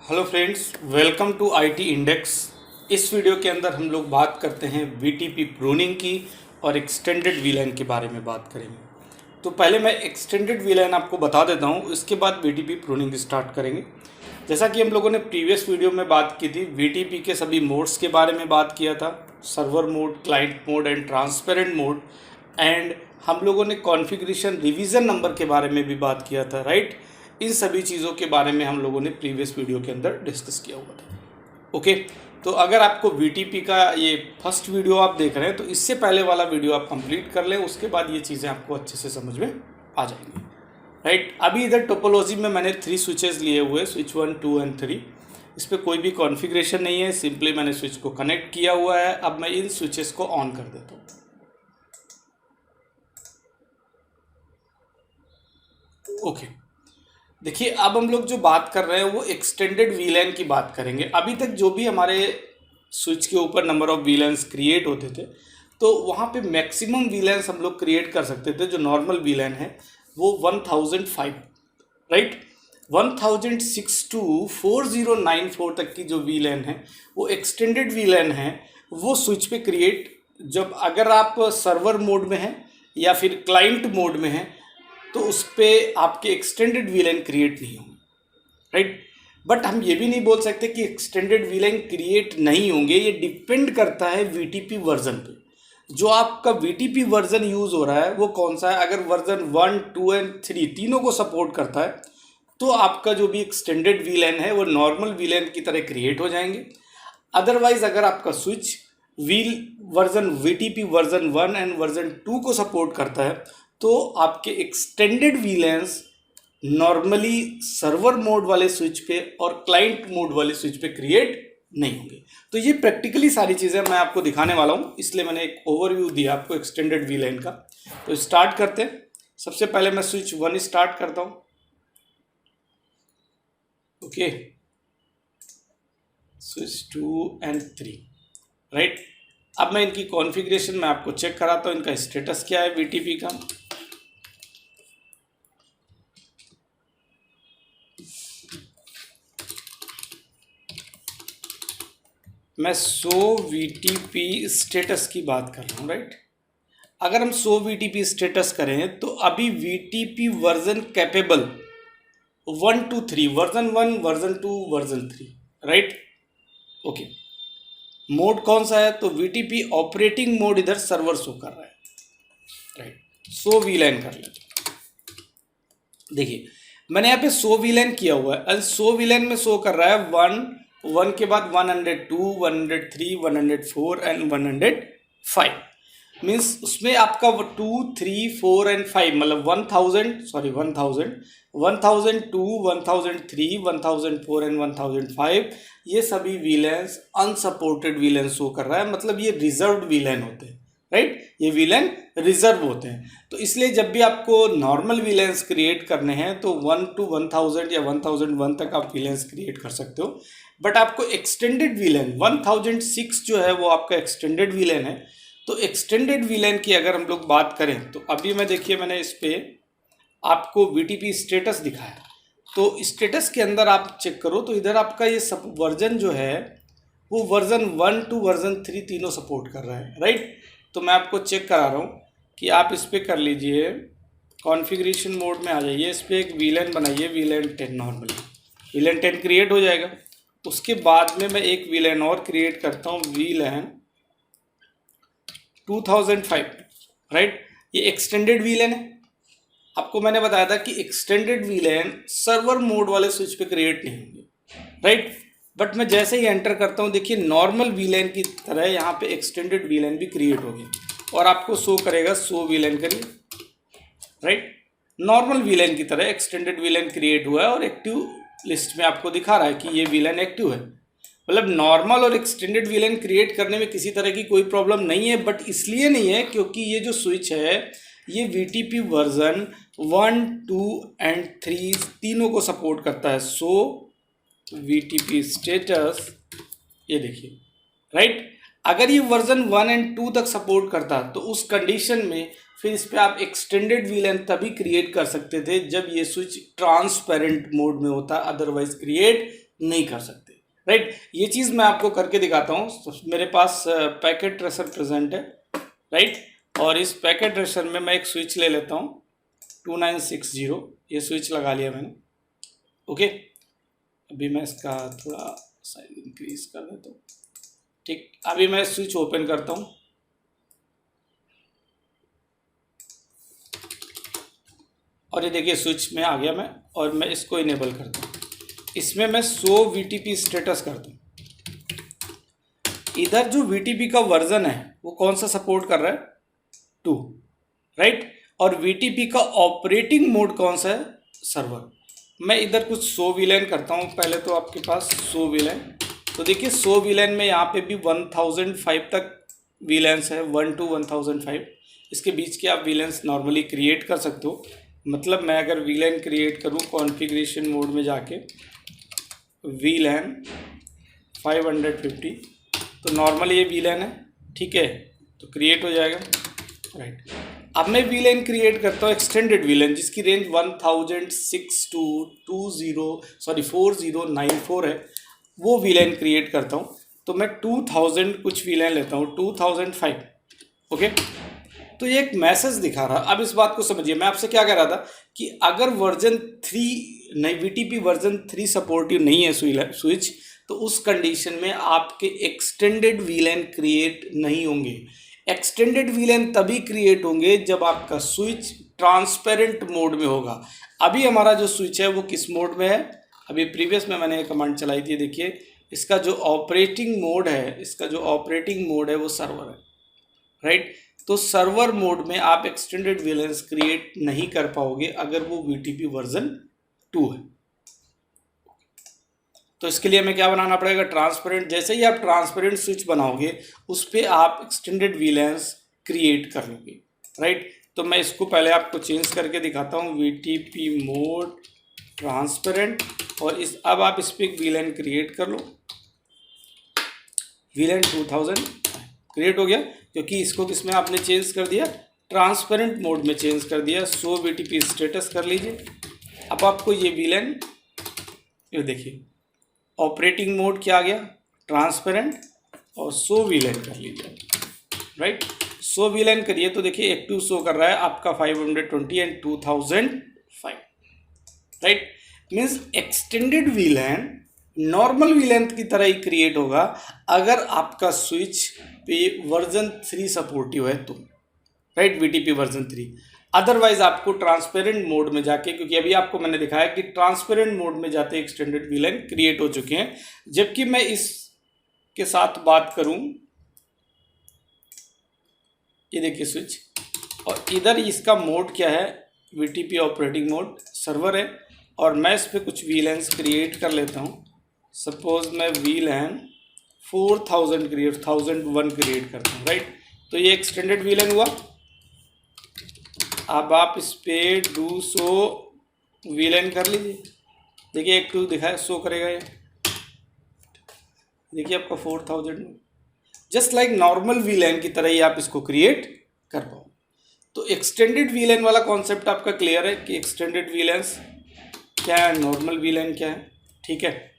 Hello friends, welcome to IT index. इस video के अंदर हम लोग बात करते हैं वीटीपी प्रूनिंग की और एक्सटेंडेड वीलाइन के बारे में बात करेंगे। तो पहले मैं एक्सटेंडेड वीलाइन आपको बता देता हूँ, इसके बाद वीटीपी प्रूनिंग स्टार्ट करेंगे। जैसा कि हम लोगों ने प्रीवियस वीडियो में बात की थी, वीटीपी के सभी मोड्स के बारे में बात किया था, server mode, client mode and transparent mode. And हम लोगों ने कॉन्फ़िगरेशन रिवीजन नंबर के बारे में भी बात किया था, राइट। इन सभी चीज़ों के बारे में हम लोगों ने प्रीवियस वीडियो के अंदर डिस्कस किया हुआ था। ओके, तो अगर आपको वीटीपी का ये फर्स्ट वीडियो आप देख रहे हैं तो इससे पहले वाला वीडियो आप कंप्लीट कर लें, उसके बाद ये चीज़ें आपको अच्छे से समझ में आ जाएंगी, राइट। अभी इधर टोपोलॉजी में मैंने 3 स्विचेस लिए हुए, स्विच 1, 2 एंड 3। इस पर कोई भी कॉन्फ़िगरेशन नहीं है, सिंपली मैंने स्विच को कनेक्ट किया हुआ है। अब मैं इन स्विचेस को ऑन कर देता हूँ। ओके, देखिए अब हम लोग जो बात कर रहे हैं वो एक्सटेंडेड वीलैन की बात करेंगे। अभी तक जो भी हमारे स्विच के ऊपर नंबर ऑफ वीलैन्स क्रिएट होते थे, तो वहाँ पे मैक्सिमम वीलैन्स हम लोग क्रिएट कर सकते थे। जो नॉर्मल वीलैन है वो 1005, राइट। 1006 टू 4094 तक की जो वीलैन है वो एक्सटेंडेड वीलैन है। वो स्विच पे क्रिएट, जब अगर आप सर्वर मोड में हैं या फिर क्लाइंट मोड में हैं तो उस पर आपके एक्सटेंडेड वीलैन क्रिएट नहीं होंगे, राइट। बट हम ये भी नहीं बोल सकते कि एक्सटेंडेड वीलैन क्रिएट नहीं होंगे। ये डिपेंड करता है वीटीपी वर्जन पे। जो आपका वीटीपी वर्जन यूज़ हो रहा है वो कौन सा है। अगर वर्जन 1, 2 एंड 3 तीनों को सपोर्ट करता है तो आपका जो भी एक्सटेंडेड वीलैन है वो नॉर्मल वीलैन की तरह क्रिएट हो जाएंगे। अदरवाइज अगर आपका switch VTP version 1 and version 2 को सपोर्ट करता है तो आपके एक्सटेंडेड वीलैन्स नॉर्मली सर्वर मोड वाले स्विच पे और क्लाइंट मोड वाले स्विच पे क्रिएट नहीं होंगे। तो ये प्रैक्टिकली सारी चीज़ें मैं आपको दिखाने वाला हूँ, इसलिए मैंने एक ओवरव्यू दिया आपको एक्सटेंडेड वीलैन का। तो स्टार्ट करते हैं। सबसे पहले मैं स्विच 1 स्टार्ट करता हूँ। Okay, switch 2 and 3, right. अब मैं इनकी कॉन्फ़िगरेशन में आपको चेक कराता हूँ, इनका स्टेटस क्या है वीटीपी का। मैं 100 वीटीपी स्टेटस की बात कर रहा हूँ, राइट। अगर हम 100 वीटीपी स्टेटस करें तो अभी VTP version capable 1 to 3, version 1, version 2, version 3, right. Okay, mode कौन सा है तो वीटीपी ऑपरेटिंग मोड इधर सर्वर शो कर रहा है, राइट। 100 वीलैन कर लेते। देखिए मैंने यहाँ पे 100 वीलैन किया हुआ है। 100 वीलैन में शो कर रहा है 1 के बाद 102, 103, 104 एंड 105। मीन्स उसमें आपका 2, 3, 4 एंड 5 मतलब 1000, 1002, 1003, 1004 एंड 1005 ये सभी वीलैन्स अनसपोर्टेड वीलैन शो कर रहा है। मतलब ये रिजर्व्ड वीलैन होते हैं, राइट। ये वीलैन रिजर्व होते हैं। तो इसलिए जब भी आपको नॉर्मल वीलैन्स क्रिएट करने हैं तो 1 to 1000 या 1001 तक आप वीलैन्स क्रिएट कर सकते हो। बट आपको एक्सटेंडेड वीलैन 1006 जो है वो आपका एक्सटेंडेड वीलैन है। तो एक्सटेंडेड वीलैन की अगर हम लोग बात करें तो अभी मैं देखिए मैंने इस पर आपको वीटीपी स्टेटस दिखाया। तो स्टेटस के अंदर आप चेक करो तो इधर आपका ये सब वर्जन जो है वो वर्जन 1 to वर्जन 3 तीनों सपोर्ट कर रहा है, राइट। तो मैं आपको चेक करा रहा हूँ कि आप इस पर कर लीजिए, कॉन्फ़िगरेशन मोड में आ जाइए, इस पर एक वीलैन बनाइए, वीलैन 10। नॉर्मली वीलैन 10 क्रिएट हो जाएगा। उसके बाद में मैं एक वीलैन और क्रिएट करता हूँ, वीलैन 2005, राइट। ये एक्सटेंडेड वीलैन है। आपको मैंने बताया था कि एक्सटेंडेड वीलैन सर्वर मोड वाले स्विच पे क्रिएट नहीं होंगे, राइट। बट मैं जैसे ही एंटर करता हूँ देखिए नॉर्मल वीलैन की तरह यहाँ पे एक्सटेंडेड वीलैन भी क्रिएट होगी और आपको शो करेगा 100 वीलैन करिए, राइट। नॉर्मल वीलैन की तरह एक्सटेंडेड वीलैन क्रिएट हुआ है और एक्टिव लिस्ट में आपको दिखा रहा है कि ये वीलैन एक्टिव है। मतलब नॉर्मल और एक्सटेंडेड वीलैन क्रिएट करने में किसी तरह की कोई प्रॉब्लम नहीं है। बट इसलिए नहीं है क्योंकि ये जो स्विच है ये वीटीपी वर्जन 1, 2 एंड 3 तीनों को सपोर्ट करता है। सो वीटीपी स्टेटस ये देखिए, राइट। अगर ये वर्जन 1 एंड 2 तक सपोर्ट करता तो उस कंडीशन में फिर इस पर आप एक्सटेंडेड वीलैन तभी क्रिएट कर सकते थे जब ये स्विच ट्रांसपेरेंट मोड में होता, अदरवाइज क्रिएट नहीं कर सकते, राइट। ये चीज़ मैं आपको करके दिखाता हूँ। तो मेरे पास पैकेट ट्रेसर प्रेजेंट है, राइट, और इस पैकेट ट्रेसर में मैं एक स्विच ले लेता हूँ 2960, ये स्विच लगा लिया मैंने, ओके। अभी मैं इसका थोड़ा साइज इंक्रीज कर देता हूँ, ठीक। अभी मैं स्विच ओपन करता हूँ, और ये देखिए स्विच में आ गया मैं, और मैं इसको इनेबल करता हूँ। इसमें मैं 100 VTP स्टेटस करता हूँ। इधर जो VTP का वर्जन है वो कौन सा सपोर्ट कर रहा है, 2, राइट, और VTP का ऑपरेटिंग मोड कौन सा है, सर्वर। मैं इधर कुछ 100 VLAN करता हूँ। पहले तो आपके पास 100 VLAN, तो देखिए 100 VLAN में यहाँ पे भी 1005 तक VLANs है, 1 to 1005। इसके बीच के आप VLANs नॉर्मली क्रिएट कर सकते हो। मतलब मैं अगर VLAN क्रिएट करूँ कॉन्फ़िगरेशन मोड में जाके VLAN 550, तो नॉर्मली ये VLAN है, ठीक है, तो क्रिएट हो जाएगा, राइट। अब मैं VLAN क्रिएट करता हूँ एक्सटेंडेड VLAN जिसकी रेंज 4094 है, वो VLAN क्रिएट करता हूँ। तो मैं 2000 कुछ VLAN लेता हूँ, 2005, ओके। तो ये एक मैसेज दिखा रहा। अब इस बात को समझिए, मैं आपसे क्या कह रहा था कि अगर वर्जन 3 नहीं, VTP वर्जन 3 सपोर्टिव नहीं है स्विच, तो उस कंडीशन में आपके एक्सटेंडेड VLAN क्रिएट नहीं होंगे। एक्सटेंडेड VLAN तभी क्रिएट होंगे जब आपका स्विच ट्रांसपेरेंट मोड में होगा। अभी हमारा जो स्विच है वो किस मोड में है, अभी प्रीवियस में मैंने कमांड चलाई थी, देखिए इसका जो ऑपरेटिंग मोड है वो सर्वर है, राइट। तो सर्वर मोड में आप एक्सटेंडेड VLANs क्रिएट नहीं कर पाओगे अगर वो VTP वर्जन 2 है। तो इसके लिए हमें क्या बनाना पड़ेगा, ट्रांसपेरेंट। जैसे ही आप ट्रांसपेरेंट स्विच बनाओगे उस पर आप एक्सटेंडेड VLANs क्रिएट कर लोगे, राइट। तो मैं इसको पहले आपको चेंज करके दिखाता हूँ, VTP मोड ट्रांसपेरेंट, और अब आप इस पर एक VLAN क्रिएट कर लो। VLAN 2000 क्रिएट हो गया, क्योंकि इसको किसमें आपने चेंज कर दिया, ट्रांसपेरेंट मोड में चेंज कर दिया। 100 VTP स्टेटस कर लीजिए। अब आपको ये VLAN, ये देखिए ऑपरेटिंग मोड क्या आ गया, ट्रांसपेरेंट, और 100 VLAN कर लीजिए, राइट। 100 VLAN करिए तो देखिए एक्टिव शो कर रहा है आपका 520 and 2005, right. Means extended VLAN normal VLAN की तरह ही क्रिएट होगा अगर आपका स्विच पे वर्जन 3 सपोर्टिव है तो, राइट, VTP वर्जन 3। अदरवाइज आपको ट्रांसपेरेंट मोड में जाके, क्योंकि अभी आपको मैंने दिखाया कि ट्रांसपेरेंट मोड में जाते एक्सटेंडेड VLAN क्रिएट हो चुके हैं। जबकि मैं इसके साथ बात करूं, ये देखिए स्विच, और इधर इसका मोड क्या है, VTP ऑपरेटिंग मोड सर्वर है, और मैं इस पर कुछ VLANs क्रिएट कर लेता हूँ। सपोज मैं VLAN 4000 1001 क्रिएट करता हूँ, राइट। तो ये एक्सटेंडेड VLAN हुआ। अब आप इस पर 200 VLAN कर लीजिए, देखिए एक 2 दिखाए शो करेगा ये, देखिए आपका 4000 जस्ट लाइक नॉर्मल VLAN की तरह ही आप इसको क्रिएट कर पाओ। तो एक्सटेंडेड VLAN वाला कॉन्सेप्ट आपका क्लियर है कि एक्सटेंडेड VLANs क्या है, नॉर्मल VLAN क्या है, ठीक है।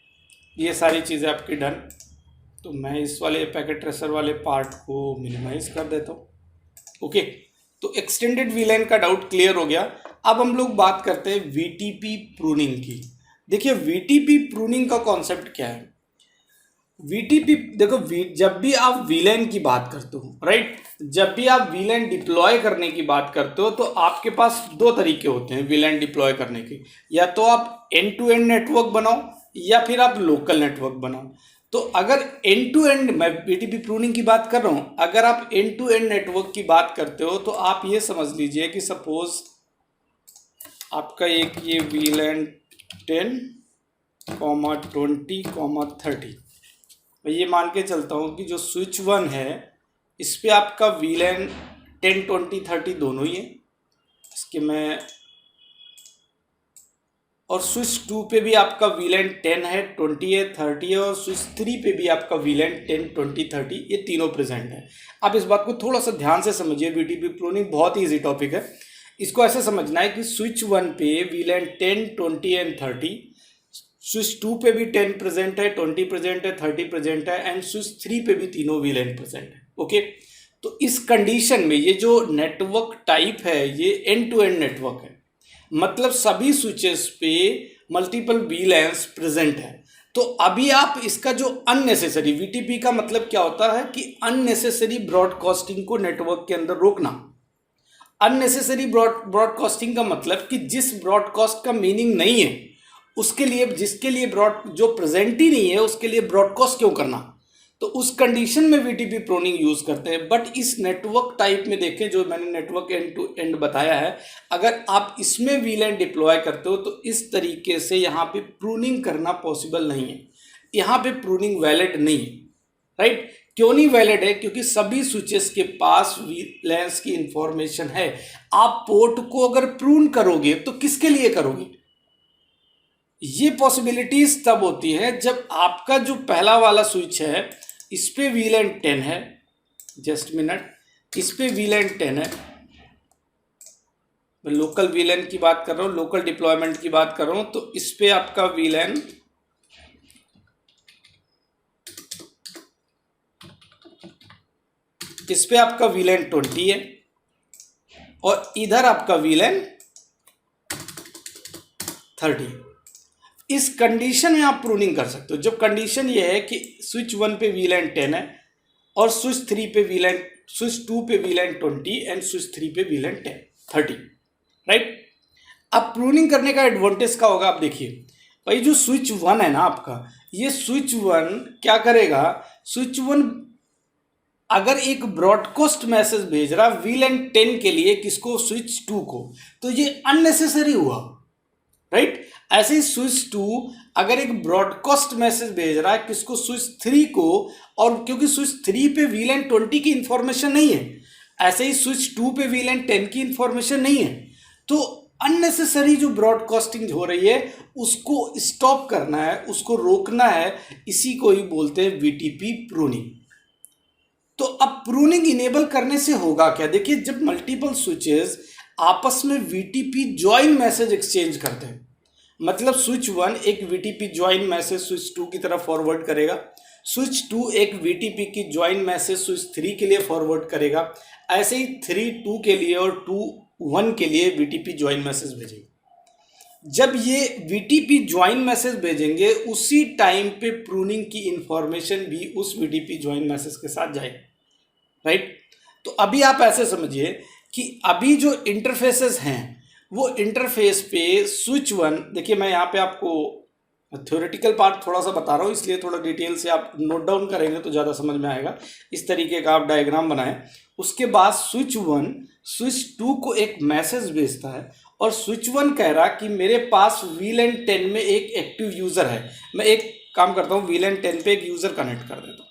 ये सारी चीज़ें आपकी डन। तो मैं इस वाले पैकेट ट्रेसर वाले पार्ट को मिनिमाइज कर देता हूँ, ओके। तो एक्सटेंडेड VLAN का डाउट क्लियर हो गया। अब हम लोग बात करते हैं VTP प्रूनिंग की। देखिए VTP प्रूनिंग का कॉन्सेप्ट क्या है। VTP देखो, जब भी आप VLAN की बात करते हो, राइट, जब भी आप VLAN डिप्लॉय करने की बात करते हो तो आपके पास 2 तरीके होते हैं VLAN डिप्लॉय करने के। या तो आप एंड टू एंड नेटवर्क बनाओ या फिर आप लोकल नेटवर्क बनाओ। तो अगर एंड टू एंड, मैं VTP प्रूनिंग की बात कर रहा हूँ, अगर आप एंड टू एंड नेटवर्क की बात करते हो तो आप ये समझ लीजिए कि सपोज आपका एक ये VLAN 10, 20, 30, मैं ये मान के चलता हूँ कि जो स्विच 1 है इस पे आपका VLAN 10, 20, 30 दोनों ही है इसके मैं, और स्विच 2 पे भी आपका VLAN 10 है, 20 है, 30 है, और स्विच 3 पे भी आपका VLAN 10, 20, 30 ये तीनों प्रेजेंट है। आप इस बात को थोड़ा सा ध्यान से समझिए, VTP प्रूनिंग बहुत ही ईजी टॉपिक है। इसको ऐसे समझना है कि स्विच 1 पे VLAN 10, 20 एंड 30, स्विच 2 पे भी 10 प्रेजेंट है, 20 प्रेजेंट है, 30 प्रेजेंट है एंड स्विच 3 पे भी तीनों VLAN प्रेजेंट है। ओके, तो इस कंडीशन में ये जो नेटवर्क टाइप है ये एंड टू एंड नेटवर्क है, मतलब सभी स्विचेस पे मल्टीपल VLANs प्रेजेंट है। तो अभी आप इसका जो अननेसेसरी, VTP का मतलब क्या होता है कि अननेसेसरी ब्रॉडकास्टिंग को नेटवर्क के अंदर रोकना। अननेसेसरी ब्रॉडकास्टिंग का मतलब कि जिस ब्रॉडकास्ट का मीनिंग नहीं है उसके लिए, जिसके लिए जो प्रेजेंट ही नहीं है उसके लिए ब्रॉडकास्ट क्यों करना। तो उस कंडीशन में VTP प्रोनिंग यूज करते हैं। बट इस नेटवर्क टाइप में देखें, जो मैंने नेटवर्क एंड टू एंड बताया है, अगर आप इसमें VLAN डिप्लॉय करते हो तो इस तरीके से यहाँ पे प्रूनिंग करना पॉसिबल नहीं है, यहाँ पे प्रूनिंग वैलिड नहीं है। राइट, क्यों नहीं वैलिड है? क्योंकि सभी स्विचेस के पास VLANs की इंफॉर्मेशन है। आप पोर्ट को अगर प्रून करोगे तो किसके लिए करोगे? ये पॉसिबिलिटीज तब होती है जब आपका जो पहला वाला स्विच है इस पे VLAN 10 है, जस्ट मिनट, इस पे VLAN 10 है, मैं लोकल VLAN की बात कर रहा हूँ, लोकल डिप्लॉयमेंट की बात कर रहा हूँ। तो इस पे आपका VLAN इस पे आपका VLAN 20 है और इधर आपका VLAN 30। इस कंडीशन में आप प्रूनिंग कर सकते हो जब कंडीशन ये है कि स्विच 1 पे VLAN 10 है और स्विच 3 पे स्विच 2 पे VLAN 20 एंड स्विच 3 पे VLAN 30। राइट, अब प्रूनिंग करने का एडवांटेज क्या होगा? आप देखिए भाई, जो स्विच 1 है ना आपका, ये स्विच 1 क्या करेगा? स्विच 1 अगर एक ब्रॉडकास्ट मैसेज भेज रहा VLAN 10 के लिए, किसको? स्विच 2 को, तो ये अननेसेसरी हुआ। राइट, ऐसे ही स्विच 2 अगर एक ब्रॉडकास्ट मैसेज भेज रहा है किसको? स्विच 3 को, और क्योंकि स्विच 3 पे VLAN 20 की इंफॉर्मेशन नहीं है, ऐसे ही स्विच 2 पे VLAN 10 की इंफॉर्मेशन नहीं है, तो अननेसेसरी जो ब्रॉडकास्टिंग हो रही है उसको स्टॉप करना है, उसको रोकना है। इसी को ही बोलते हैं VTP प्रूनिंग। तो अब प्रूनिंग इनेबल करने से होगा क्या? देखिए, जब मल्टीपल स्विचेस आपस में VTP ज्वाइन मैसेज एक्सचेंज करते हैं, मतलब स्विच 1 एक VTP ज्वाइन मैसेज स्विच 2 की तरफ फॉरवर्ड करेगा, स्विच 2 एक VTP की ज्वाइन मैसेज स्विच 3 के लिए फॉरवर्ड करेगा, ऐसे ही 3 2 के लिए और 2 1 के लिए VTP ज्वाइन मैसेज भेजेगा। जब ये VTP ज्वाइन मैसेज भेजेंगे उसी टाइम पे प्रूनिंग की इंफॉर्मेशन भी उस VTP ज्वाइन मैसेज के साथ जाएगी। राइट, तो अभी आप ऐसे समझिए कि अभी जो इंटरफेसेस हैं वो इंटरफेस पे स्विच 1, देखिए मैं यहाँ पे आपको थ्योरेटिकल पार्ट थोड़ा सा बता रहा हूँ, इसलिए थोड़ा डिटेल से आप नोट डाउन करेंगे तो ज़्यादा समझ में आएगा। इस तरीके का आप डायग्राम बनाएं। उसके बाद स्विच 1 स्विच 2 को एक मैसेज भेजता है और स्विच 1 कह रहा कि मेरे पास VLAN 10 में एक एक्टिव यूज़र है। मैं एक काम करता हूँ, VLAN 10 पे एक यूज़र कनेक्ट कर देता हूँ।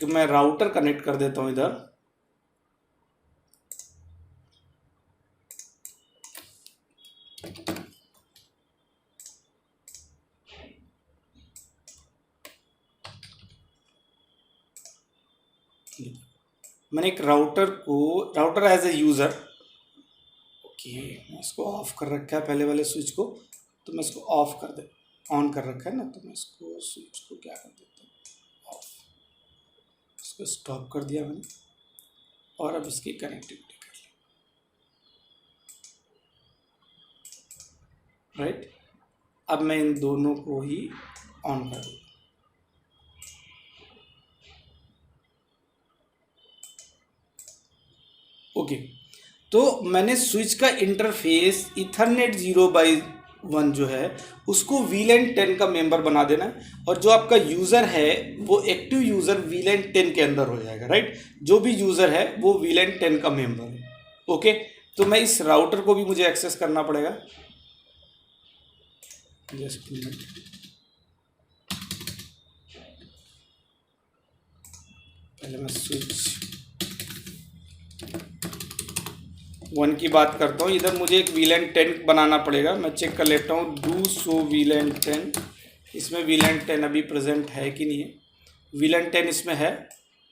मैं राउटर कनेक्ट कर देता हूँ इधर। मैंने एक router as a user, okay, मैं इसको ऑफ कर रखा है पहले वाले स्विच को, तो मैं इसको ऑफ कर दे, ऑन कर रखा है ना, तो मैं इसको स्विच को क्या कर देता हूँ, ऑफ, इसको स्टॉप कर दिया मैंने और अब इसकी कनेक्टिविटी कर ली। राइट, अब मैं इन दोनों को ही ऑन कर दूँ। ओके, तो मैंने स्विच का इंटरफेस इथरनेट 0x1 जो है उसको VLAN 10 का मेंबर बना देना है, और जो आपका यूज़र है वो एक्टिव यूज़र VLAN 10 के अंदर हो जाएगा। राइट, जो भी यूज़र है वो VLAN 10 का मेंबर है। ओके, तो मैं इस राउटर को भी मुझे एक्सेस करना पड़ेगा। जस्ट मिनट, पहले मैं स्विच 1 की बात करता हूँ। इधर मुझे एक VLAN 10 बनाना पड़ेगा। मैं चेक कर लेता हूँ डू शो VLAN 10, इसमें VLAN 10 अभी प्रेजेंट है कि नहीं है। VLAN 10 इसमें है,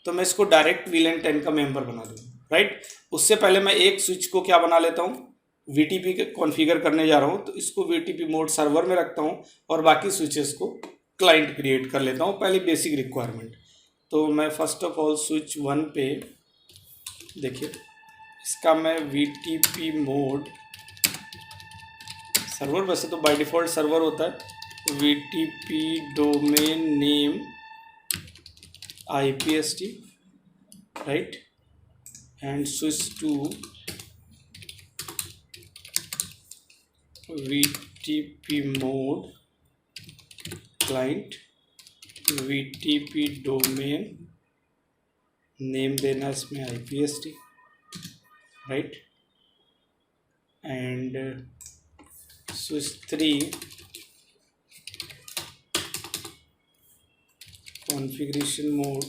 तो मैं इसको डायरेक्ट VLAN 10 का मेंबर बना दूँगा। राइट। उससे पहले मैं एक स्विच को क्या बना लेता हूँ, VTP कॉन्फ़िगर करने जा रहा हूँ, तो इसको VTP मोड सर्वर में रखता हूँ और बाकी स्विचेस को क्लाइंट क्रिएट कर लेता हूँ, पहले बेसिक रिक्वायरमेंट। तो मैं फर्स्ट ऑफ ऑल स्विच 1 पे देखिए, इसका मैं VTP मोड सर्वर, वैसे तो बाय डिफ़ॉल्ट सर्वर होता है, VTP domain name IPST, right, and switch two VTP mode client, VTP domain name देना इसमें IPST, right, and switch 3 configuration mode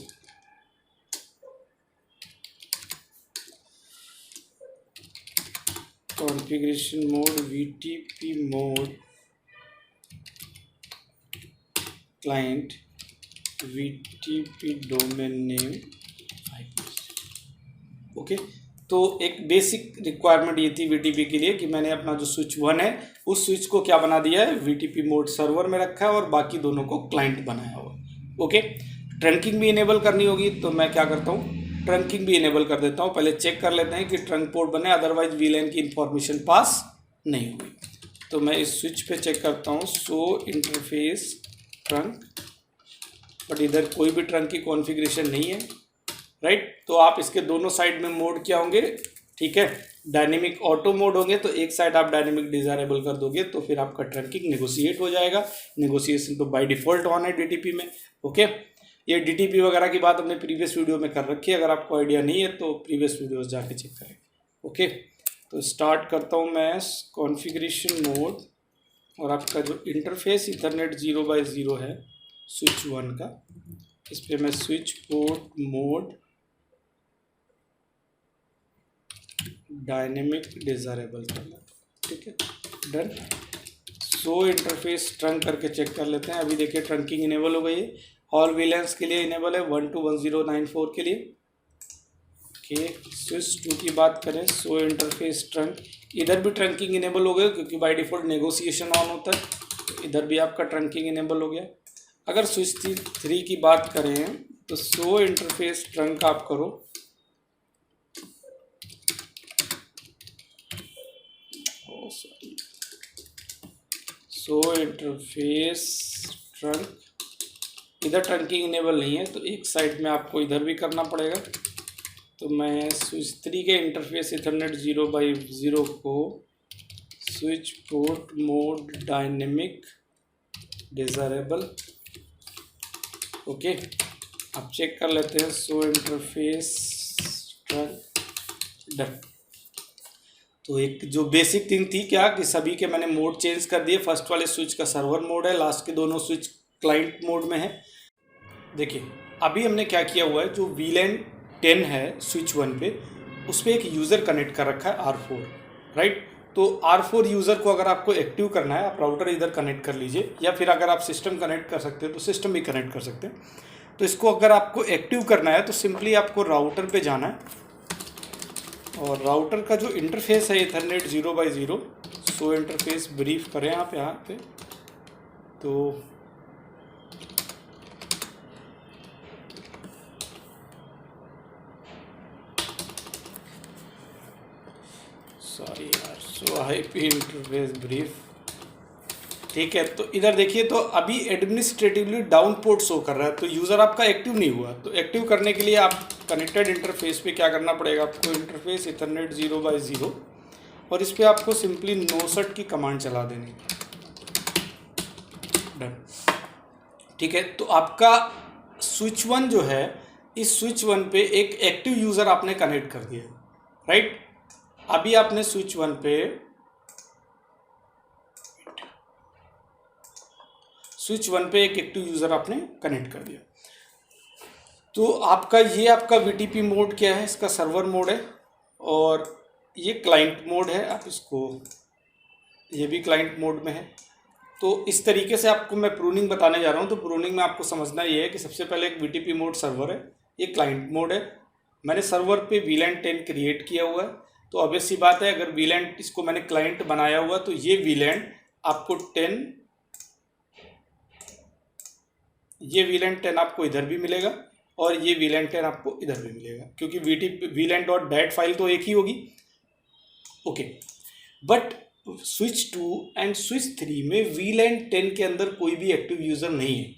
VTP mode client, VTP domain name IPST। Okay, तो एक basic requirement ये थी VTP के लिए कि मैंने अपना जो स्विच 1 है उस स्विच को क्या बना दिया है, VTP मोड सर्वर में रखा है और बाकी दोनों को क्लाइंट बनाया हुआ। ओके, ट्रंकिंग भी इनेबल करनी होगी, तो मैं क्या करता हूँ, ट्रंकिंग भी इनेबल कर देता हूँ। पहले चेक कर लेते हैं कि ट्रंक पोर्ट बने, अदरवाइज VLAN की इंफॉर्मेशन पास नहीं होगी। तो मैं इस स्विच पे चेक करता हूँ शो इंटरफेस ट्रंक, बट इधर कोई भी ट्रंक की कॉन्फ़िगरेशन नहीं है, राइट। तो आप इसके दोनों साइड में मोड क्या होंगे, ठीक है, डायनेमिक ऑटो मोड होंगे, तो एक साइड आप डायनेमिक डिजायरेबल कर दोगे तो फिर आपका ट्रंकिंग नेगोशिएट हो जाएगा। नेगोशिएशन तो बाय डिफ़ॉल्ट ऑन है DTP में। ओके, ये DTP वगैरह की बात हमने प्रीवियस वीडियो में कर रखी है, अगर आपको आइडिया नहीं है तो प्रीवियस वीडियोस जाके चेक करें। ओके, तो स्टार्ट करता हूँ मैं कॉन्फ़िगरेशन मोड, और आपका जो इंटरफेस ईथरनेट 0x0 है स्विच 1 का, इस पर मैं switch port mode dynamic desirable करना, ठीक है, डन। शो इंटरफेस ट्रंक करके चेक कर लेते हैं। अभी देखिए ट्रंकिंग इनेबल हो गई है, ऑल VLANs के लिए इनेबल है, 1 to 1094 के लिए। ओके, स्विच 2 की बात करें, शो इंटरफेस ट्रंक, इधर भी ट्रंकिंग इनेबल हो गया क्योंकि बाय डिफ़ॉल्ट नेगोशिएशन ऑन होता है, इधर भी आपका ट्रंकिंग इनेबल हो गया। अगर स्विच 3 की बात करें तो शो इंटरफेस ट्रंक आप करो, शो इंटरफेस ट्रंक, इधर ट्रंकिंग इनेबल नहीं है तो एक साइड में आपको इधर भी करना पड़ेगा। तो मैं स्विच 3 के इंटरफेस ईथरनेट 0x0 को switch port mode dynamic desirable, okay, आप चेक कर लेते हैं शो इंटरफेस ट्रंक, डन। तो एक जो बेसिक थिंग थी क्या कि सभी के मैंने मोड चेंज कर दिए, फर्स्ट वाले स्विच का सर्वर मोड है, लास्ट के दोनों स्विच क्लाइंट मोड में है। देखिए अभी हमने क्या किया हुआ है, जो VLAN 10 है स्विच 1 पे, उस पर एक यूज़र कनेक्ट कर रखा है R4, राइट। तो R4 यूज़र को अगर आपको एक्टिव करना है, आप राउटर इधर कनेक्ट कर लीजिए, या फिर अगर आप सिस्टम कनेक्ट कर सकते हैं तो सिस्टम भी कनेक्ट कर सकते हैं। तो इसको अगर आपको एक्टिव करना है तो सिंपली आपको राउटर पे जाना है, और राउटर का जो इंटरफेस है Ethernet 0x0, show interface brief करें आप यहाँ पे, तो सॉरी यार, शो IP इंटरफेस ब्रीफ, ठीक है। तो इधर देखिए, तो अभी एडमिनिस्ट्रेटिवली डाउन पोर्ट शो कर रहा है, तो यूज़र आपका एक्टिव नहीं हुआ। तो एक्टिव करने के लिए आप कनेक्टेड इंटरफेस पे क्या करना पड़ेगा आपको, इंटरफेस ईथरनेट 0x0, और इस पर आपको सिंपली नोसट की कमांड चला देनी, डन, ठीक है। तो आपका स्विच 1 जो है, इस स्विच 1 पे एक एक्टिव यूज़र आपने कनेक्ट कर दिया, राइट। अभी आपने स्विच 1 पे एक एक्टिव यूज़र आपने कनेक्ट कर दिया। तो आपका ये आपका VTP मोड क्या है, इसका सर्वर मोड है, और ये क्लाइंट मोड है, आप इसको, ये भी क्लाइंट मोड में है। तो इस तरीके से आपको मैं प्रूनिंग बताने जा रहा हूँ। तो प्रूनिंग में आपको समझना ये है कि सबसे पहले एक VTP मोड सर्वर है, ये क्लाइंट मोड है, मैंने सर्वर पे VLAN 10 क्रिएट किया हुआ है, तो ऑब्वियस सी बात है अगर VLAN इसको मैंने क्लाइंट बनाया हुआ तो ये VLAN आपको 10, ये VLAN 10 आपको इधर भी मिलेगा और ये VLAN 10 आपको इधर भी मिलेगा, क्योंकि VLAN.dat फाइल तो एक ही होगी। Okay, but switch 2 and switch 3 में VLAN 10 के अंदर कोई भी एक्टिव यूजर नहीं है।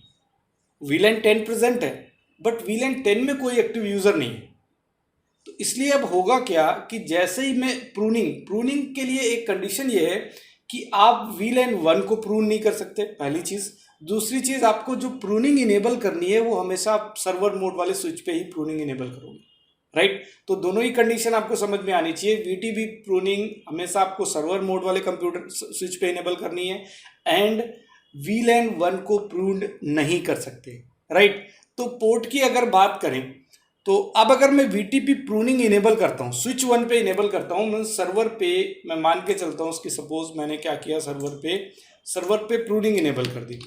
VLAN 10 प्रेजेंट है बट VLAN 10 में कोई एक्टिव यूजर नहीं है। तो इसलिए अब होगा क्या कि जैसे ही मैं प्रूनिंग के लिए एक कंडीशन ये है कि आप VLAN 1 को प्रून नहीं कर सकते, पहली चीज। दूसरी चीज, आपको जो प्रूनिंग इनेबल करनी है वो हमेशा आप सर्वर मोड वाले स्विच पे ही प्रूनिंग इनेबल करोगे, राइट। तो दोनों ही कंडीशन आपको समझ में आनी चाहिए। VTP प्रूनिंग हमेशा आपको सर्वर मोड वाले कंप्यूटर स्विच पे इनेबल करनी है एंड VLAN 1 को प्रून्ड नहीं कर सकते, राइट। तो पोर्ट की अगर बात करें तो अब अगर मैं VTP प्रूनिंग इनेबल करता हूँ, स्विच 1 पे इनेबल करता हूँ, मैं सर्वर पे, मैं मान के चलता हूँ उसकी, सपोज मैंने क्या किया, सर्वर पे प्रूनिंग इनेबल कर दी,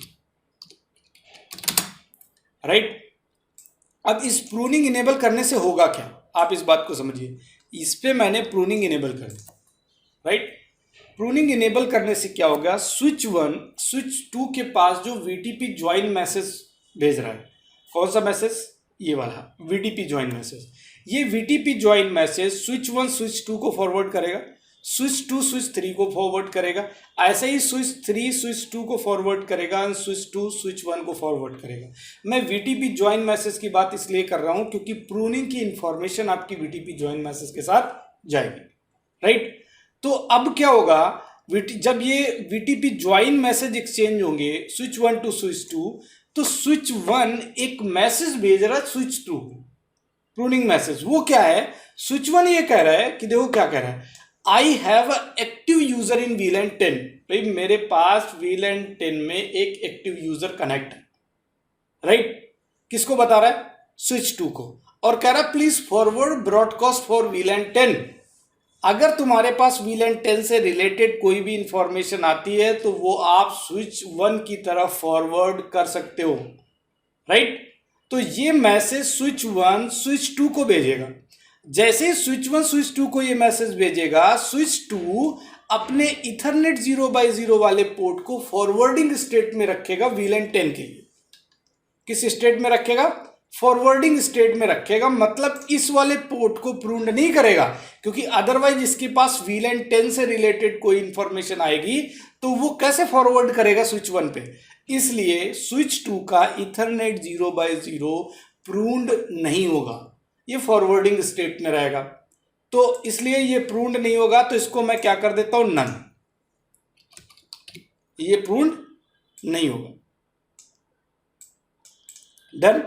राइट। अब इस प्रूनिंग इनेबल करने से होगा क्या, आप इस बात को समझिए। इस पे मैंने प्रूनिंग इनेबल कर दी, राइट। प्रूनिंग इनेबल करने से क्या होगा, स्विच 1 स्विच 2 के पास जो VTP ज्वाइन मैसेज भेज रहा है, कौन सा मैसेज, ये वाला VTP ज्वाइन मैसेज, ये VTP join message switch 1 switch 2 को फॉरवर्ड करेगा, स्विच 2 स्विच 3 को फॉरवर्ड करेगा, ऐसे ही स्विच 3 स्विच 2 को फॉरवर्ड करेगा, स्विच 2 स्विच 1 को फॉरवर्ड करेगा। मैं VTP ज्वाइन मैसेज की बात इसलिए कर रहा हूं क्योंकि प्रूनिंग की इंफॉर्मेशन आपकी VTP ज्वाइन मैसेज के साथ जाएगी, राइट। तो अब क्या होगा, जब ये VTP ज्वाइन मैसेज एक्सचेंज होंगे स्विच 1 टू स्विच 2, तो स्विच 1 एक मैसेज भेज रहा है स्विच 2, प्रूनिंग मैसेज। वो क्या है, स्विच 1 ये कह रहा है कि देखो क्या कह रहा है, I have a active user in VLAN 10, भाई मेरे पास VLAN 10 में एक एक्टिव यूजर कनेक्ट है, राइट। किसको बता रहा है, स्विच 2 को, और कह रहा है please forward broadcast for VLAN 10। अगर तुम्हारे पास VLAN 10 से रिलेटेड कोई भी इंफॉर्मेशन आती है तो वो आप स्विच 1 की तरफ फॉरवर्ड कर सकते हो, राइट। तो ये मैसेज स्विच 1 स्विच 2 को भेजेगा। जैसे ही स्विच 1 स्विच 2 को ये मैसेज भेजेगा, स्विच 2 अपने इथरनेट 0x0 वाले पोर्ट को फॉरवर्डिंग स्टेट में रखेगा VLAN 10 के लिए। किस स्टेट में रखेगा, फॉरवर्डिंग स्टेट में रखेगा, मतलब इस वाले पोर्ट को प्रून्ड नहीं करेगा, क्योंकि अदरवाइज इसके पास VLAN 10 से रिलेटेड कोई इंफॉर्मेशन आएगी तो वो कैसे फॉरवर्ड करेगा स्विच 1 पे। इसलिए स्विच 2 का इथरनेट 0x0 प्रून्ड नहीं होगा, ये फॉरवर्डिंग स्टेट में रहेगा। तो इसलिए ये प्रून्ड नहीं होगा, तो इसको मैं क्या कर देता हूं, नन, ये प्रून्ड नहीं होगा, डन।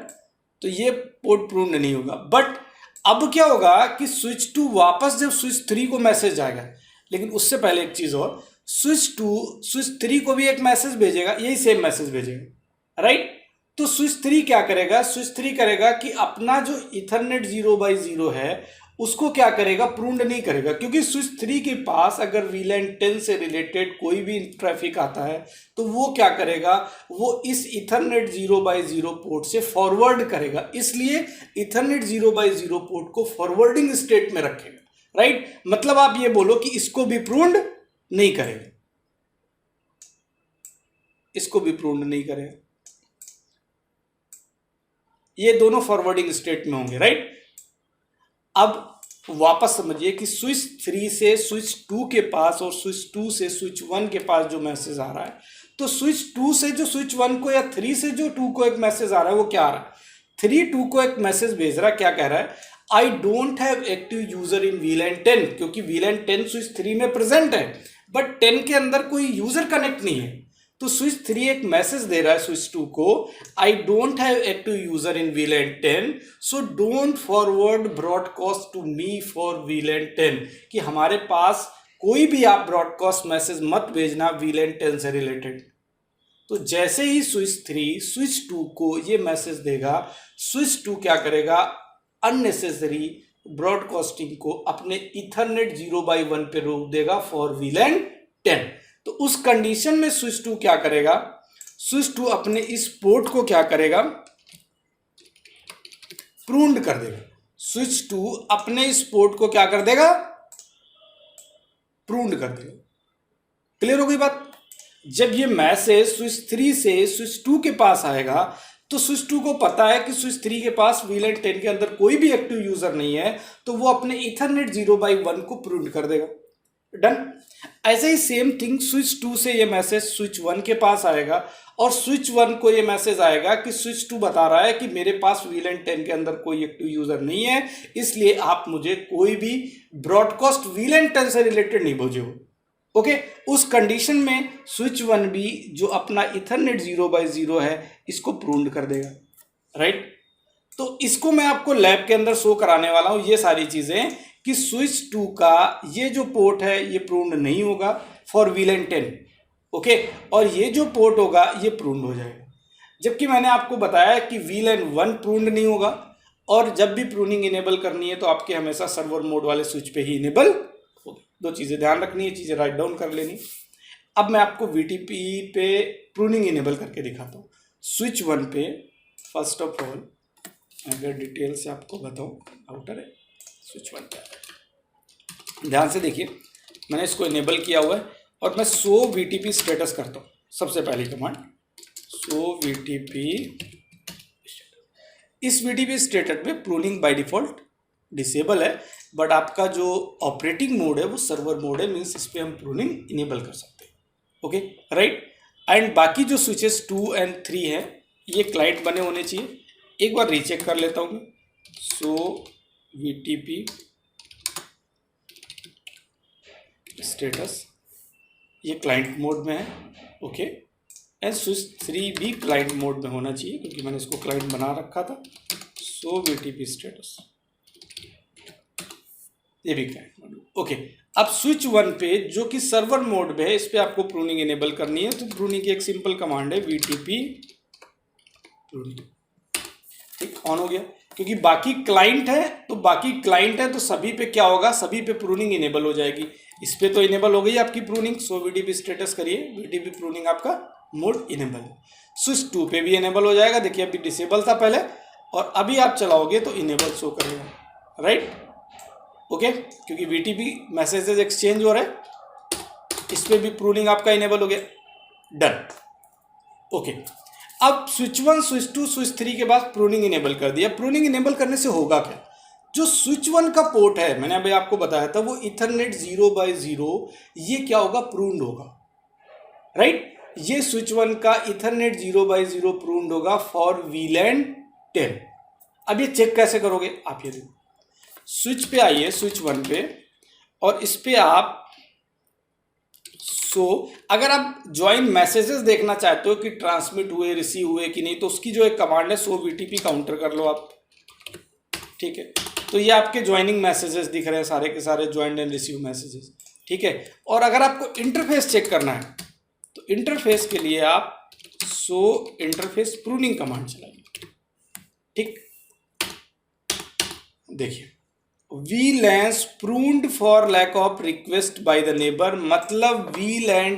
तो ये पोर्ट प्रून्ड नहीं होगा। बट अब क्या होगा कि स्विच 2 वापस जब स्विच 3 को मैसेज आएगा, लेकिन उससे पहले एक चीज और, स्विच 2 स्विच 3 को भी एक मैसेज भेजेगा, यही सेम मैसेज भेजेगा, राइट। तो स्विच 3 क्या करेगा, स्विच 3 करेगा कि अपना जो इथरनेट 0x0 है उसको क्या करेगा, प्रून्ड नहीं करेगा, क्योंकि स्विच 3 के पास अगर VLAN 10 से रिलेटेड कोई भी ट्रैफिक आता है तो वो क्या करेगा, वो इस इथरनेट 0x0 पोर्ट से फॉरवर्ड करेगा। इसलिए इथरनेट 0x0 पोर्ट को फॉरवर्डिंग स्टेट में रखेगा, राइट। मतलब आप ये बोलो कि इसको भी प्रून्ड नहीं करेगा, इसको भी प्रून्ड नहीं करेगा, ये दोनों फॉरवर्डिंग स्टेट में होंगे, राइट। अब वापस समझिए कि स्विच 3 से स्विच 2 के पास और स्विच 2 से स्विच 1 के पास जो मैसेज आ रहा है, तो स्विच 2 से जो स्विच 1 को या 3 से जो 2 को एक मैसेज आ रहा है, वो क्या आ रहा है, 3 2 को एक मैसेज भेज रहा है, क्या कह रहा है, आई don't have active user in VLAN 10, क्योंकि VLAN 10 स्विच 3 में प्रेजेंट है बट 10 के अंदर कोई यूजर कनेक्ट नहीं है। तो स्विच 3 एक मैसेज दे रहा है स्विच 2 को, I don't have active user in VLAN 10 so don't forward broadcast to me for VLAN 10, कि हमारे पास कोई भी आप ब्रॉडकास्ट मैसेज मत भेजना VLAN 10 से रिलेटेड। तो जैसे ही स्विच 3 स्विच 2 को ये मैसेज देगा, स्विच 2 क्या करेगा, अननेसेसरी ब्रॉडकास्टिंग को अपने इथरनेट 0x1 पे रोक देगा फॉर VLAN 10। तो उस कंडीशन में स्विच 2 क्या करेगा, स्विच 2 अपने इस पोर्ट को क्या करेगा, प्रून्ड कर देगा। स्विच 2 अपने इस पोर्ट को क्या कर देगा, प्रून्ड कर देगा। क्लियर हो गई बात। जब ये मैसेज स्विच 3 से स्विच 2 के पास आएगा तो स्विच 2 को पता है कि स्विच 3 के पास VLAN 10 के अंदर कोई भी एक्टिव यूजर नहीं है, तो वो अपने इथरनेट 0/1 को प्रून्ड कर देगा। डन। ऐसे ही सेम थिंग स्विच 2 से ये मैसेज स्विच 1 के पास आएगा और स्विच 1 को ये मैसेज आएगा कि स्विच 2 बता रहा है कि मेरे पास VLAN 10 के अंदर कोई एक्टिव यूजर नहीं है, इसलिए आप मुझे कोई भी ब्रॉडकास्ट VLAN 10 से रिलेटेड नहीं भेजो। ओके, उस कंडीशन में स्विच 1 भी जो अपना इथरनेट 0/0 है इसको प्रून्ड कर देगा। राइट। तो इसको मैं आपको लैब के अंदर शो कराने वाला हूं, ये सारी चीजें, कि स्विच 2 का ये जो पोर्ट है ये प्रून्ड नहीं होगा फॉर VLAN 10। ओके, और ये जो पोर्ट होगा ये प्रून्ड हो जाएगा। जबकि मैंने आपको बताया कि VLAN 1 प्रून्ड नहीं होगा, और जब भी प्रूनिंग इनेबल करनी है तो आपके हमेशा सर्वर मोड वाले स्विच पे ही इनेबल होगा। दो चीजें ध्यान रखनी है, चीजें राइट डाउन कर लेनी। अब मैं आपको VTP पे प्रूनिंग इनेबल करके दिखाता हूँ। स्विच 1 पे फर्स्ट ऑफ ऑल अगर डिटेल से आपको बताऊँ, आउटर है स्विच 1 पे, ध्यान से देखिए, मैंने इसको इनेबल किया हुआ है और मैं शो VTP स्टेटस करता हूँ। सबसे पहली कमांड शो VTP। इस VTP स्टेटस में प्रूनिंग बाय डिफॉल्ट डिसेबल है, बट आपका जो ऑपरेटिंग मोड है वो सर्वर मोड है, मीन्स इस पर हम प्रूनिंग इनेबल कर सकते हैं। Okay, right. एंड बाकी जो स्विचेस 2 और 3 हैं ये क्लाइंट बने होने चाहिए। एक बार रीचेक कर लेता हूँ। सो VTP स्टेटस ये क्लाइंट मोड में है। ओके, एंड स्विच 3 भी क्लाइंट मोड में होना चाहिए क्योंकि मैंने इसको क्लाइंट बना रखा था। सो VTP स्टेटस ये भी क्लाइंट मोड। ओके, अब स्विच 1 पे जो कि सर्वर मोड में है इस पे आपको प्रूनिंग इनेबल करनी है, तो प्रूनिंग की एक सिंपल कमांड है VTP प्रूनिंग। ठीक, ऑन हो गया। क्योंकि बाकी क्लाइंट है तो सभी पे क्या होगा, सभी पे प्रूनिंग इनेबल हो जाएगी। इस पे तो इनेबल हो गई आपकी प्रूनिंग। सो VTP स्टेटस करिए, VTP प्रूनिंग आपका मोड इनेबल है। स्विच 2 पे भी इनेबल हो जाएगा। देखिए अभी डिसेबल था पहले, और अभी आप चलाओगे तो इनेबल शो करेगा। राइट। ओके, क्योंकि VTP मैसेजेस एक्सचेंज हो रहे हैं, इस पे भी प्रूनिंग आपका इनेबल हो गया। डन। ओके, अब स्विच 1, स्विच 2, स्विच 3 के बाद प्रूनिंग इनेबल कर दिया। प्रूनिंग इनेबल करने से होगा क्या, जो स्विच 1 का पोर्ट है मैंने अभी आपको बताया था वो इथरनेट 0/0 ये क्या होगा, प्रून्ड होगा। राइट। ये स्विच 1 का इथरनेट 0/0 प्रून्ड होगा फॉर VLAN 10। अब ये चेक कैसे करोगे, आप ये देखो, स्विच पे आइए, स्विच 1 पे, और इस पे आप अगर आप ज्वाइन मैसेजेस देखना चाहते हो कि ट्रांसमिट हुए, रिसीव हुए कि नहीं, तो उसकी जो एक कमांड है सो VTP काउंटर कर लो आप। ठीक है, तो ये आपके ज्वाइनिंग मैसेजेस दिख रहे हैं, सारे के सारे ज्वाइंड एंड रिसीव मैसेजेस। ठीक है, और अगर आपको इंटरफेस चेक करना है तो इंटरफेस के लिए आप सो इंटरफेस प्रूनिंग कमांड चलाइए। ठीक, देखिए VLAN pruned for lack of request by the neighbor, मतलब VLAN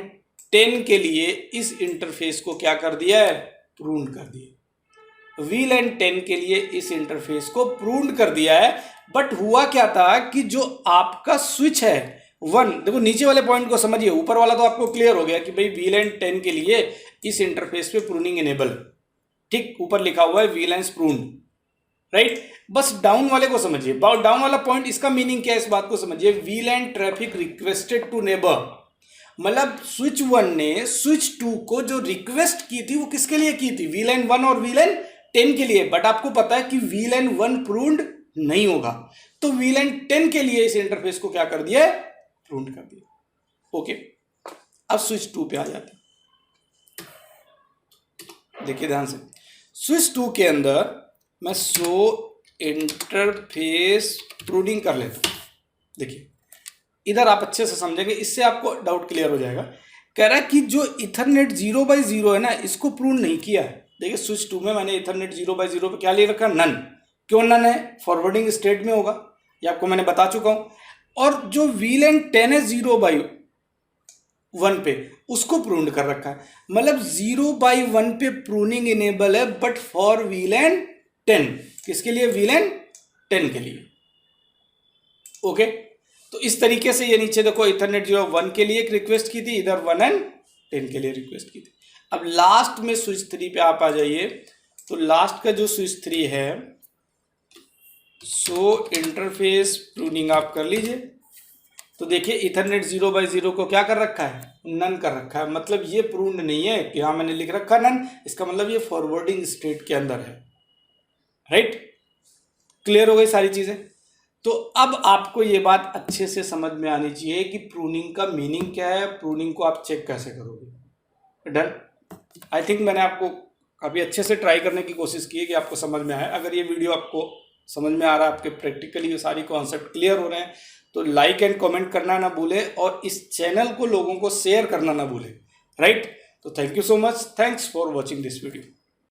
10 के लिए इस इंटरफेस को क्या कर दिया है, प्रून्ड कर दिया। VLAN 10 के लिए इस इंटरफेस को प्रून्ड कर दिया है, बट हुआ क्या था कि जो आपका स्विच है 1, देखो नीचे वाले पॉइंट को समझिए, ऊपर वाला तो आपको क्लियर हो गया कि भाई VLAN 10 के लिए इस इंटरफेस पे प्रूनिंग इनेबल। ठीक, ऊपर लिखा हुआ है VLAN pruned। राइट, बस डाउन वाले को समझिए, डाउन वाला पॉइंट, इसका मीनिंग क्या है इस बात को समझिए। VLAN traffic requested to neighbour, मतलब स्विच 1 ने स्विच 2 को जो रिक्वेस्ट की थी वो किसके लिए की थी, VLAN 1 और VLAN 10 के लिए। बट आपको पता है कि VLAN 1 प्रून्ड नहीं होगा, तो VLAN 10 के लिए इस इंटरफेस को क्या कर दिया, प्रून्ड कर दिया। ओके, अब स्विच 2 पे आ जाते हैं। देखिए ध्यान से, स्विच 2 के अंदर मैं सो इंटरफेस प्रूनिंग कर लेता हूं। देखिए इधर आप अच्छे से समझेंगे, इससे आपको डाउट क्लियर हो जाएगा। कह रहा है कि जो इथरनेट 0/0 है ना, इसको प्रूव नहीं किया है। देखिए स्विच 2 में मैंने इथरनेट 0/0 पे क्या ले रखा, नन। क्यों नन है, फॉरवर्डिंग स्टेट में होगा, ये आपको मैंने बता चुका हूं। और जो VLAN 10 है 0/1 पे, उसको प्रून्ड कर रखा है, मतलब 0/1 पे प्रूनिंग इनेबल है, बट फॉर VLAN 10। किसके लिए, VLAN 10 के लिए। ओके, तो इस तरीके से ये नीचे देखो इथरनेट जो 1 के लिए एक रिक्वेस्ट की थी, इधर 1 एंड 10 के लिए रिक्वेस्ट की थी। अब लास्ट में स्विच 3 पे आप आ जाइए, तो लास्ट का जो स्विच 3 है सो इंटरफेस प्रूनिंग आप कर लीजिए। तो देखिए इथरनेट 0/0 को क्या कर रखा है, नन कर रखा है। मतलब ये प्रून्ड नहीं है कि हाँ मैंने लिख रखा नन, इसका मतलब ये फॉरवर्डिंग स्टेट के अंदर है। राइट, क्लियर हो गई सारी चीजें। तो अब आपको ये बात अच्छे से समझ में आनी चाहिए कि प्रूनिंग का मीनिंग क्या है, प्रूनिंग को आप चेक कैसे करोगे। डन। आई थिंक मैंने आपको काफ़ी अच्छे से ट्राई करने की कोशिश की है कि आपको समझ में आए। अगर ये वीडियो आपको समझ में आ रहा है, आपके प्रैक्टिकली ये सारी कॉन्सेप्ट क्लियर हो रहे हैं, तो लाइक एंड कमेंट करना ना भूलें और इस चैनल को लोगों को शेयर करना ना भूलें। राइट, तो thank you so much, thanks for watching this video.